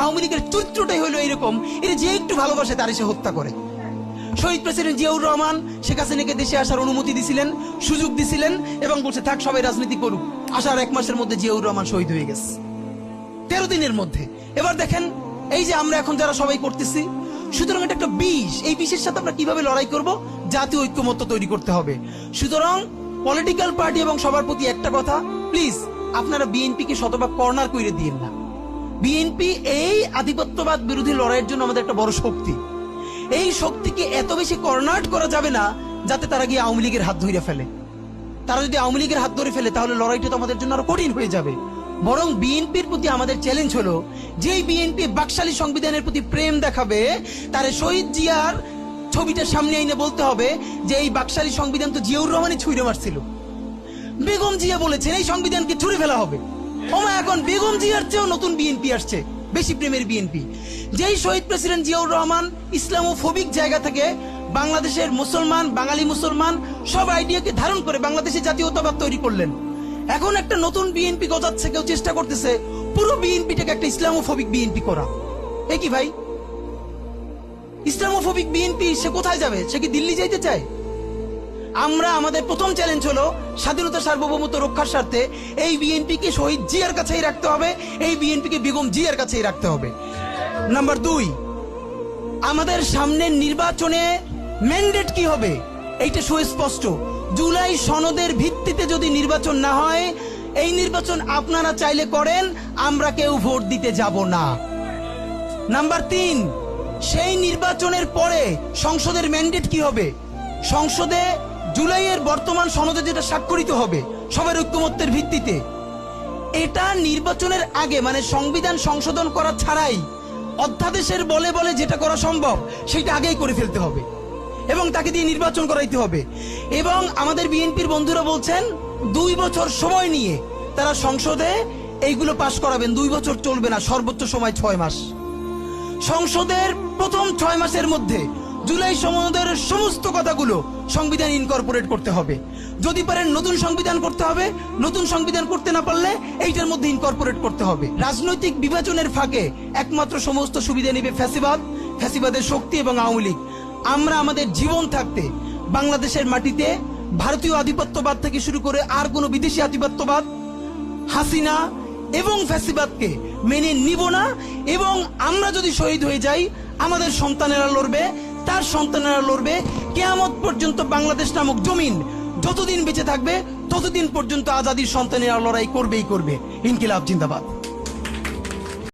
আওয়ামী লীগের চরিত্রটাই হলো এরকম, এর যে একটু ভালোবাসে তার সে হত্যা করে। শহীদ প্রেসিডেন্ট জিয়াউর রহমান শেখ হাসিনাকে দেশে আসার অনুমতি দিছিলেন, সুযোগ দিছিলেন এবং বলছে থাক সবাই রাজনীতি করুক। আসার 1 মাসের মধ্যে জিয়াউর রহমান শহীদ হয়ে গেছে, 13 দিনের মধ্যে। এবার দেখেন এই যে আমরা এখন যারা সবাই করতেছি, সুতরাং এটা একটা বিষ। এই বিষের সাথে আমরা কিভাবে লড়াই করব? জাতীয় ঐক্যমত্য তৈরি করতে হবে। সুতরাং পলিটিক্যাল পার্টি এবং সবার প্রতি একটা কথা, প্লিজ আপনারা বিএনপিকে শতভাগ কর্নার করে দিয়েন না। বিএনপি এই আধিপত্যবাদ বিরোধী লড়াইয়ের জন্য আমাদের একটা বড় শক্তি। এই শক্তিকে এত বেশি কর্নার করা যাবে না যাতে তারা গিয়ে আওয়ামী লীগের হাত ধরে ফেলে। তারা যদি আওয়ামী লীগের হাত ধরে ফেলে তাহলে লড়াইটা তো আমাদের জন্য আরো কঠিন হয়ে যাবে। বরং বিএনপির প্রতি আমাদের চ্যালেঞ্জ হলো, যেই বিএনপি বাকশালী সংবিধানের প্রতি প্রেম দেখাবে তারে শহীদ জিয়ার ছবিটা সামনে এনে বলতে হবে যে এই বাকশালী সংবিধান তো জিয়াউর রহমানই ছুঁড়ে মারছিল। বেগম জিয়া বলেছেন এই সংবিধানকে ছুঁড়ে ফেলা হবে। ওমা এখন বেগম জিয়ার চেয়েও নতুন বিএনপি আসছে, বেশি প্রেমের বিএনপি। যেই শহীদ প্রেসিডেন্ট জিয়াউর রহমান ইসলামোফোবিক জায়গা থেকে বাংলাদেশের মুসলমান, বাঙালি মুসলমান সব আইডিয়াকে ধারণ করে বাংলাদেশে জাতীয়তাবাদ তৈরি করলেন। এখন একটা নতুন বিএনপি গজাচ্ছে, কেউ চেষ্টা করতেছে পুরো বিএনপিটাকে একটা ইসলামোফোবিক বিএনপি করা। এ কি ভাই, ইসলামোফোবিক বিএনপি সে কোথায় যাবে? সে কি দিল্লি যাইতে চায়? আমরা আমাদের প্রথম চ্যালেঞ্জ হলো স্বাধীনতা সার্বভৌমত্ব রক্ষার স্বার্থে এই বিএনপিকে শহীদ জিয়ার কাছেই রাখতে হবে, এই বিএনপিকে বেগম জিয়ার কাছেই রাখতে হবে। নাম্বার 2, আমাদের সামনের নির্বাচনে ম্যান্ডেট কি হবে এইটা সুস্পষ্ট। জুলাই সনদের ভিত্তিতে যদি নির্বাচন না হয়, এই নির্বাচন আপনারা চাইলে করেন, আমরা কেউ ভোট দিতে যাব না। নাম্বার 3, সেই নির্বাচনের পরে সংসদের ম্যান্ডেট কি হবে? সংসদে জুলাইয়ের বর্তমান সনদে যেটা স্বাক্ষরিত হবে সবার ঐক্যমত্যের ভিত্তিতে, এটা নির্বাচনের আগে মানে সংবিধান সংশোধন করা ছাড়াই অধ্যাদেশের বলে বলে যেটা করা সম্ভব সেটা আগেই করে ফেলতে হবে এবং তাকে দিয়ে নির্বাচন করাইতে হবে। এবং আমাদের বিএনপির বন্ধুরা বলছেন 2 বছর সময় নিয়ে তারা সংসদে এইগুলো পাশ করাবেন। 2 বছর চলবে না, সর্বোচ্চ সময় 6 মাস। সংসদের প্রথম 6 মাসের মধ্যে জুলাই সনদের সমস্ত কথাগুলো সংবিধান ইনকর্পোরেট করতে হবে। যদি পারেন নতুন সংবিধান করতে হবে, নতুন সংবিধান করতে না পারলে এইটার মধ্যে ইনকর্পোরেট করতে হবে। রাজনৈতিক বিভাজনের ফাঁকে একমাত্র সমস্ত সুবিধা নেবে ফ্যাসিবাদ, ফ্যাসিবাদের শক্তি এবং আওয়ামী লীগ। আমরা আমাদের জীবন থাকতে বাংলাদেশের মাটিতে ভারতীয় আধিপত্যবাদ থেকে শুরু করে আর কোনো বিদেশি আধিপত্যবাদ, হাসিনা এবং ফ্যাসিবাদকে মেনে নিব না। এবং আমরা যদি শহীদ হয়ে যাই, আমাদের সন্তানেরা লড়বে, তার সন্তানেরা লড়বে। কিয়ামত পর্যন্ত বাংলাদেশ নামক জমিন যতদিন বেঁচে থাকবে ততদিন পর্যন্ত আজাদির সন্তানেরা লড়াই করবেই করবে। ইনকিলাব জিন্দাবাদ।